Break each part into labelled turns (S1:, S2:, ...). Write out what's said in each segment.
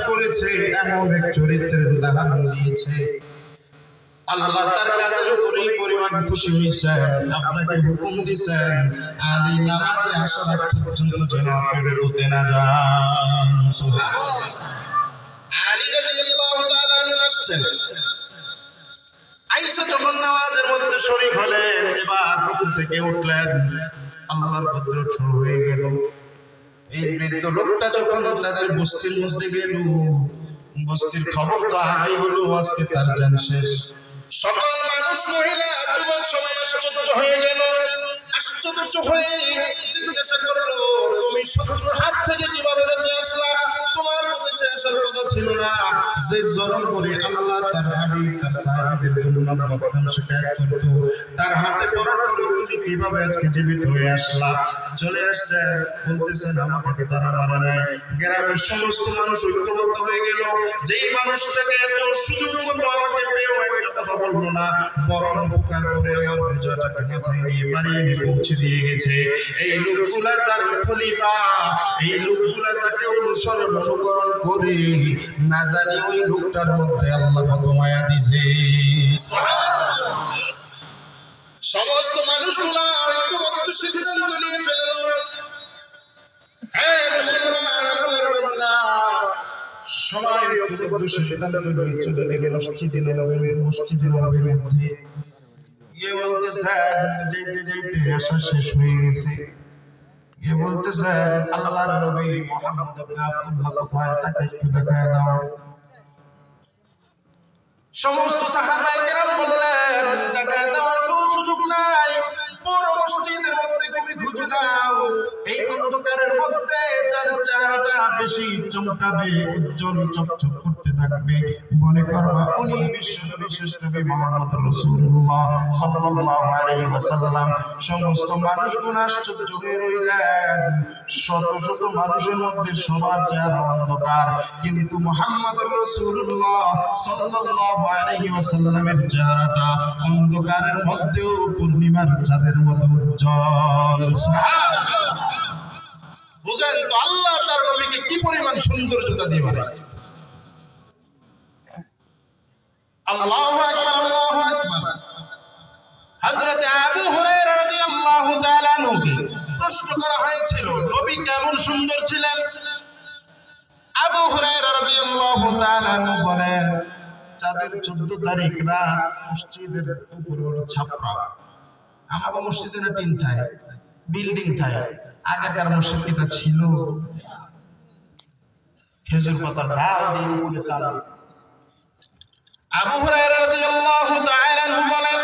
S1: করেছে, এমন এক চরিত্রের উদাহরণ দিয়েছে। আল্লাহ তার কাজের উপরেই পরিমাণ খুশি হয়েছেন, আপনাকে হুকুম দিয়েছেন আলী নামাজে আসার আগ পর্যন্ত যেন আপনি রুকুতে না যান। আলী রাদিয়াল্লাহু তাআলা আনহু আসছেন, আয়েশা যখন নামাজের মধ্যে শরীক হলেন, এবার রুকু থেকে উঠলেন, আল্লাহর কুদরত শুরু হয়ে গেল। এই বৃদ্ধ লোকটা যখন তাদের বস্তির মধ্যে গেল, বস্তির খবর তো আগে হলো, আজকে তার জান শেষ। সকল মানুষ, মহিলা, যুবক সবাই আশ্চর্য হয়ে গেল। আশ্চর্য হয়ে জিজ্ঞাসা করলো, তুমি শত্রুর হাত থেকে কিভাবে বেঁচে আসলা? তোমার তো বেঁচে আসার কথা ছিল না। যে জরম করে আল্লাহ তার হাবিব তার সাহাবীদের জন্য বদনাম শিকায়ত করতো, তার হাতে পড়ার পরে তুমি কিভাবে আজকে জীবিত হয়ে আসলা? চলে আসছে, বলতেছেন আমাকে তারা মারা নাই। গ্রামের সমস্ত মানুষ ঐক্যবদ্ধ হয়ে গেল। যেই মানুষটাকে এত সুযোগ মতো আমাকে পেয়েও একটা কথা বলবো না, বরং উপকার করে আমার বোঝাটাকে মাথায় নিয়ে বাড়িয়ে নিয়ে পৌঁছে দিয়ে গেছে। এই লোকগুলা যার খলিফা, এই লোকগুলা যাকে অনুকরণ করে, না জানি ওই লোকটার মধ্যে আল্লাহ কত মায়া দিছে। সমস্ত মানুষগুলা ঐক্যবদ্ধ সিদ্ধান্ত নিয়ে ফেললো, হ্যাঁ মুসলমান আল্লাহর বান্দা, সবাই ঐক্যবদ্ধ সিদ্ধান্ত নিয়ে চলে গেল মসজিদে নববীর মধ্যে। গিয়ে বলতেছেন, যেতে যেতে আশা শেষ হয়ে গেছে। গিয়ে বলতেছেন, আল্লাহর নবী মুহাম্মদ ইবনে আব্দুল্লাহ কোথায়, তাকে একটু দেখায় দাও। সমস্ত সাহাবায়ে কেরাম বললেন, দেখায় দেওয়ার কোনো সুযোগ নাই, পুরো মসজিদের মধ্যে তুমি খুঁজে দাও, এই অন্ধকারের মধ্যে যার চেহারাটা বেশি চমকাবে, উজ্জ্বল চকচক করতে থাকবে, মনে করবা উনি বিশ্বনবী শেষ নবী মুহাম্মদ রাসূলুল্লাহ সাল্লাল্লাহু আলাইহি ওয়াসাল্লাম। সমস্ত মানুষগুলো আশ্চর্য হয়ে রইলেন। শত শত মানুষের মধ্যে সবার চেহারা অন্ধকার, কিন্তু মুহাম্মদ রাসূলুল্লাহ সাল্লাল্লাহু আলাইহি ওয়াসাল্লামের চেহারাটা অন্ধকারের মধ্যেও পূর্ণিমার চাঁদের মতো উজ্জ্বল। সুবহানাল্লাহ। বুঝেন তো আল্লাহ তার নবীকে কি পরিমাণ সৌন্দর্যতা দিয়ে বানিয়েছে। আল্লাহু আকবার, আল্লাহু আকবার। হযরত আবু হুরায়রা রাদিয়াল্লাহু তাআলা আনহুকে প্রশ্ন করা হয়েছিল, নবী কেমন সুন্দর ছিলেন? আবু হুরায়রা রাদিয়াল্লাহু তাআলা আনহু বলেন, চাঁদের 14 তারিখ রাত মসজিদের উপরে হলো ছাপরা। আমাদের মসজিদে না টিন থাকে, বিল্ডিং থাকে। আগেকার মসজিদ এটা ছিল খেজুর পাতার ডাল দিয়ে উপরে চাল। আবু হুরায়রা রাদিয়াল্লাহু তাআলা আনহু বলেন,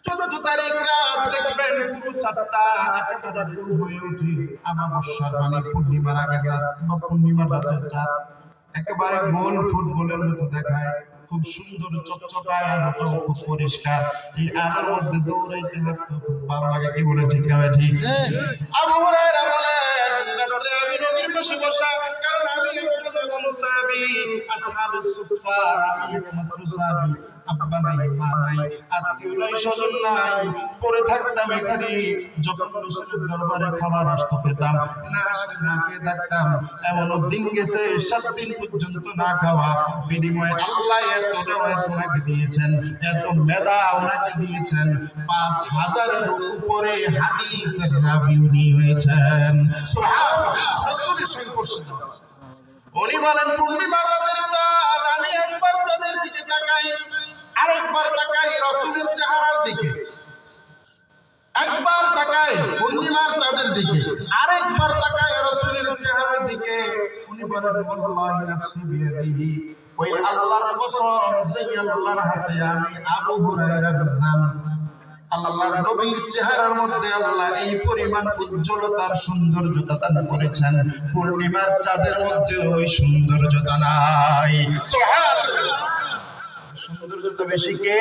S1: 14 তারিখ রাত দেখবেন পুরো চাঁদটা একেবারে গোল হয়ে ওঠে। আমাবস্যার মানে পূর্ণিমার আগের রাত বা পূর্ণিমার রাতের চাঁদ একেবারে গোল ফুটবলের মতো দেখায়, খুব সুন্দর চকচকায়, আলোটা খুব পরিষ্কার। এই আলোর মধ্যে দৌড়াইতে হাঁটতে খুব ভালো লাগে। কি বলে ঠিক না? ঠিক। আবু হুরায়রা বলেন, রাতে আমি নবীর পাশে বসা, কারণ আমি একজন এমন সাহাবী, আসহাবুস সুফফার, আমি একমাত্র সাহাবী, আব্বা নাই, মা নাই, আত্মীয় নাই, স্বজন নাই, পড়ে থাকতাম এখানে। যখন রাসূলের দরবারে খাবার আসতো পেতাম, না আসলে না খেয়ে থাকতাম। এমনও দিন গেছে 7 দিন পর্যন্ত না খাওয়া। বিনিময়ে আল্লাহ এত নেয়ামত ওনাকে দিয়েছেন, এত মেধা ওনাকে দিয়েছেন, 5000-এর উপরে হাদিসের রাবী উনি হয়েছেন। সুবহানাল্লাহ। রাসূলের সংস্পর্শে যাওয়া। উনি বলেন, পূর্ণিমার রাতের চাঁদ, আমি একবার চাঁদের দিকে তাকাই, আরেকবার তাকাই রাসূলের চেহারার দিকে। একবার তাকাই পূর্ণিমার চাঁদের দিকে, আরেকবার তাকাই রাসূলের চেহারার দিকে। উনি বলেন, ওয়াল্লাহি নাফসি বিয়াদিহি, ওই আল্লাহর কসম, যেই আল্লাহর হাতে আমি আবু হুরায়রার জান, আল্লাহর নবীর চেহারার মধ্যে আল্লাহ এই পরিমাণ উজ্জ্বলতার সৌন্দর্যতা দান করেছেন, পূর্ণিমার চাঁদের মধ্যে ওই সৌন্দর্যতা নাই। সুবহানাল্লাহ। সৌন্দর্যতা বেশি কে?